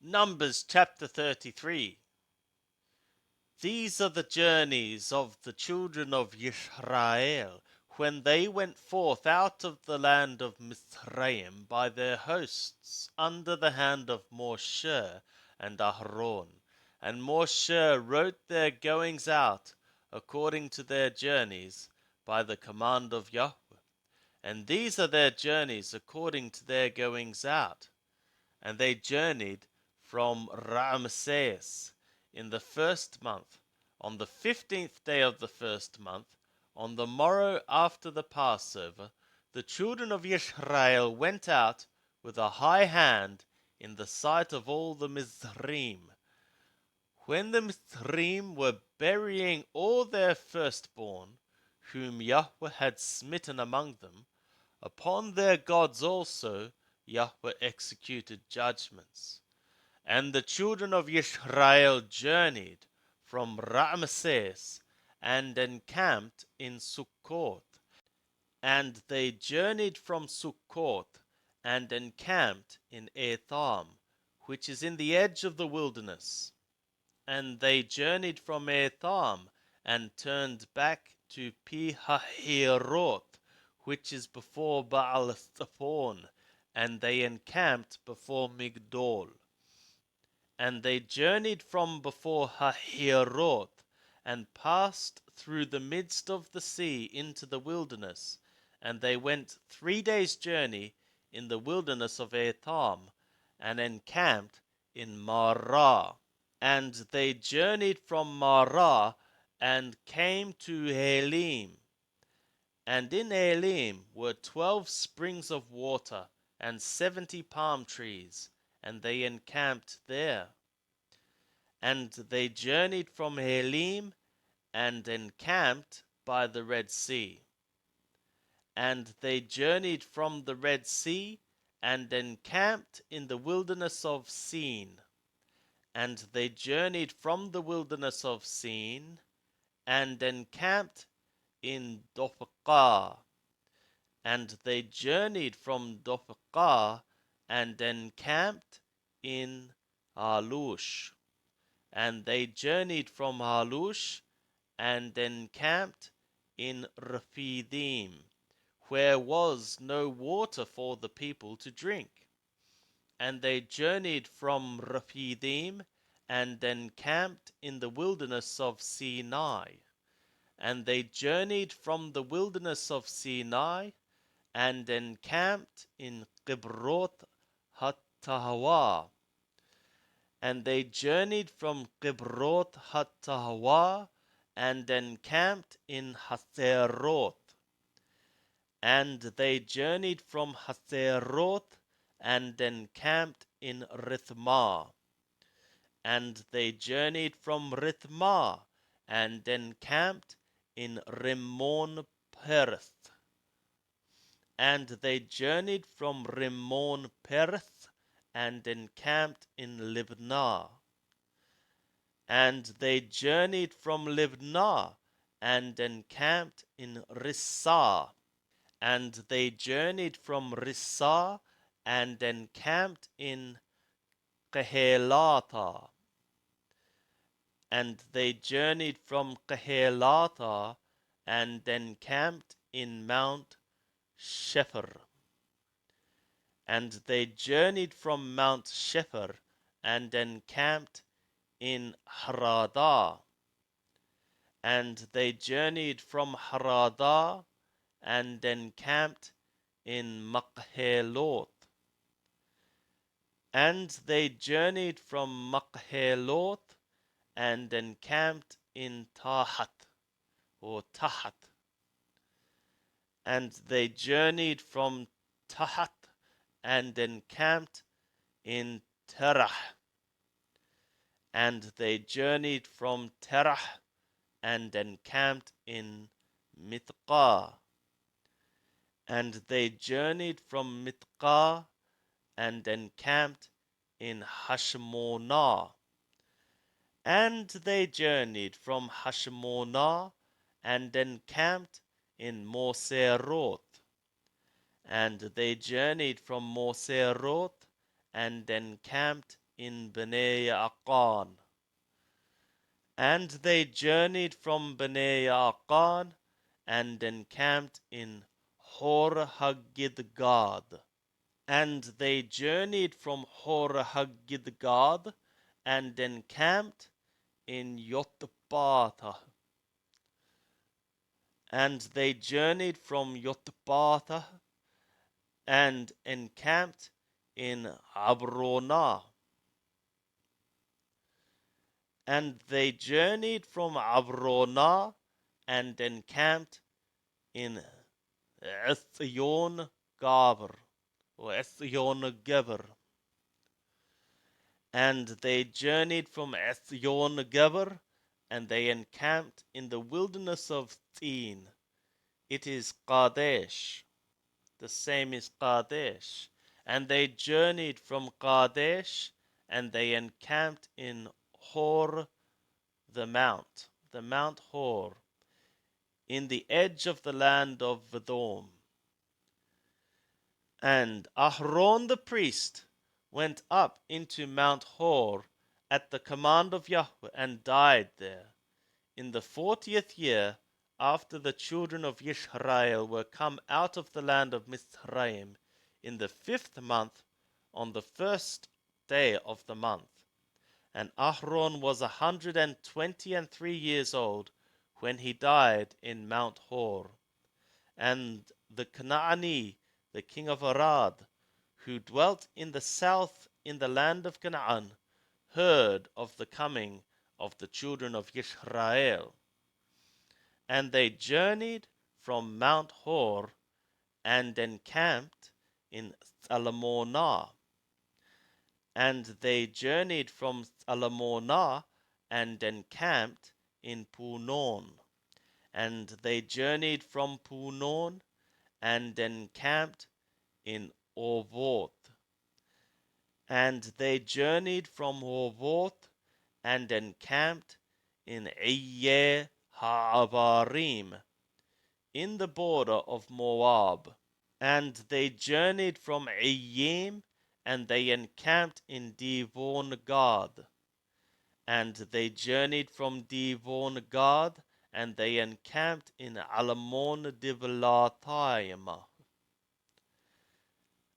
Numbers chapter 33. These are the journeys of the children of Israel when they went forth out of the land of Mizraim by their hosts under the hand of Moshe and Aaron. And Moshe wrote their goings out according to their journeys by the command of Yahweh. And these are their journeys according to their goings out. And they journeyed from Ramses in the first month, on the 15th day of the first month, on the morrow after the Passover, the children of Israel went out with a high hand in the sight of all the Mizraim. When the Mizraim were burying all their firstborn, whom Yahweh had smitten among them, upon their gods also Yahweh executed judgments. And the children of Israel journeyed from Ramses and encamped in Succoth. And they journeyed from Succoth and encamped in Etham, which is in the edge of the wilderness. And they journeyed from Etham and turned back to Pi-hahiroth, which is before Baal-zephon, and they encamped before Migdol. And they journeyed from before Hahiroth, and passed through the midst of the sea into the wilderness, and they went 3 days' journey in the wilderness of Etham, and encamped in Marah. And they journeyed from Marah, and came to Elim. And in Elim were 12 springs of water, and 70 palm trees, and they encamped there. And they journeyed from Elim, and encamped by the Red Sea. And they journeyed from the Red Sea, and encamped in the wilderness of Sin. And they journeyed from the wilderness of Sin, and encamped in Dophkah. And they journeyed from Dophkah, and encamped in Alush. And they journeyed from Alush, and encamped in Rephidim, where was no water for the people to drink. And they journeyed from Rephidim, and encamped in the wilderness of Sinai. And they journeyed from the wilderness of Sinai, and encamped in Kibroth Hattahawa. And they journeyed from Kibroth Hattahawa, and encamped in Hazeroth. And they journeyed from Hazeroth, and encamped in Rithmah. And they journeyed from Rithmah, and encamped in Rimmon Pereth. And they journeyed from Rimmon Pereth, and encamped in Libnah. And they journeyed from Libnah, and encamped in Rissah. And they journeyed from Rissah, and encamped in Kehelatha. And they journeyed from Kehelatha, and encamped in Mount Shepher. And they journeyed from Mount Shepher, and encamped in Haradah. And they journeyed from Haradah, and encamped in Makheloth. And they journeyed from Makheloth, and encamped in Tahat, or Tahat. And they journeyed from Tahat, and encamped in Terah. And they journeyed from Terah, and encamped in Mithqah. And they journeyed from Mithqah, and encamped in Hashmonah. And they journeyed from Hashmonah, and encamped in Moseroth. And they journeyed from Moseroth, and encamped in Bnei Aqan. And they journeyed from Bnei Aqan and encamped in Hor Haggidgad. And they journeyed from Hor Haggidgad and encamped in Yotbatha. And they journeyed from Yotbatha and encamped in Abrona. And they journeyed from Abrona and encamped in Etzion Gaber, or Etzion Geber. And they journeyed from Etzion Geber, and they encamped in the wilderness of Tzin. It is Kadesh. The same is Kadesh. And they journeyed from Kadesh, and they encamped in Hor, the Mount Hor, in the edge of the land of Vedom. And Aharon the priest went up into Mount Hor at the command of Yahweh and died there in the 40th year after the children of Israel were come out of the land of Mizraim, in the 5th month, on the 1st day of the month. And Aharon was 123 years old when he died in Mount Hor. And the Canaani, the king of Arad, who dwelt in the south in the land of Canaan, heard of the coming of the children of Israel. And they journeyed from Mount Hor and encamped in Salmonah. And they journeyed from Salmonah and encamped in Punon. And they journeyed from Punon and encamped in Orvoth. And they journeyed from Orvoth and encamped in Iye Ha'abarim, in the border of Moab. And they journeyed from Iyim, and they encamped in Divon Gad. And they journeyed from Divon Gad, and they encamped in Alamon Diblathaim.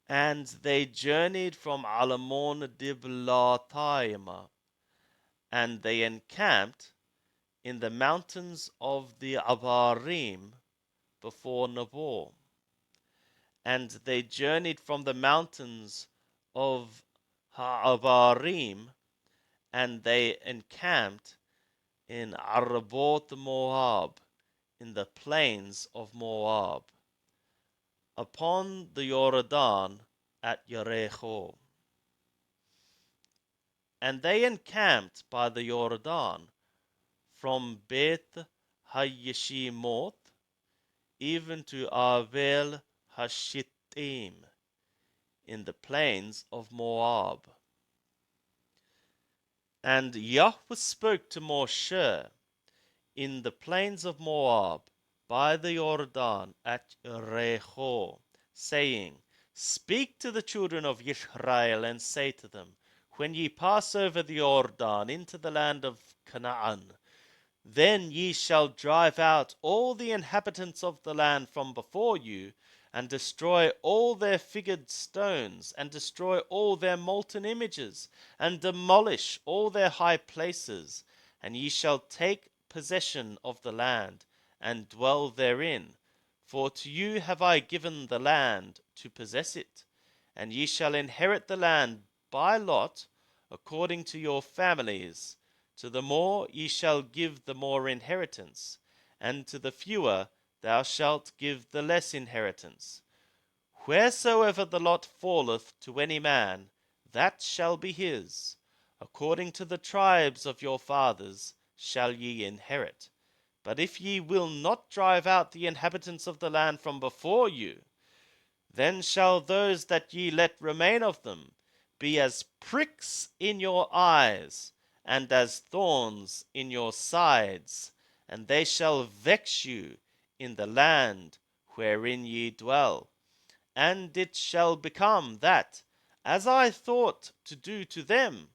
And they journeyed from Alamon Diblathaim, and they encamped in the mountains of the Abarim before Nabor. And they journeyed from the mountains of Ha'abarim, and they encamped in Araboth Moab, in the plains of Moab, upon the Jordan at Jericho. And they encamped by the Jordan from Beth Hayeshimoth even to Avel Hashittim, in the plains of Moab. And Yahweh spoke to Moshe in the plains of Moab by the Jordan at Jericho, saying, Speak to the children of Israel and say to them, when ye pass over the Jordan into the land of Canaan, then ye shall drive out all the inhabitants of the land from before you, and destroy all their figured stones, and destroy all their molten images, and demolish all their high places. And ye shall take possession of the land, and dwell therein. For to you have I given the land to possess it. And ye shall inherit the land by lot, according to your families. To the more ye shall give the more inheritance, and to the fewer thou shalt give the less inheritance. Wheresoever the lot falleth to any man, that shall be his. According to the tribes of your fathers shall ye inherit. But if ye will not drive out the inhabitants of the land from before you, then shall those that ye let remain of them be as pricks in your eyes, and as thorns in your sides, and they shall vex you in the land wherein ye dwell. And it shall become that, as I thought to do to them,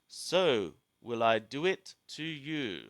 so will I do it to you.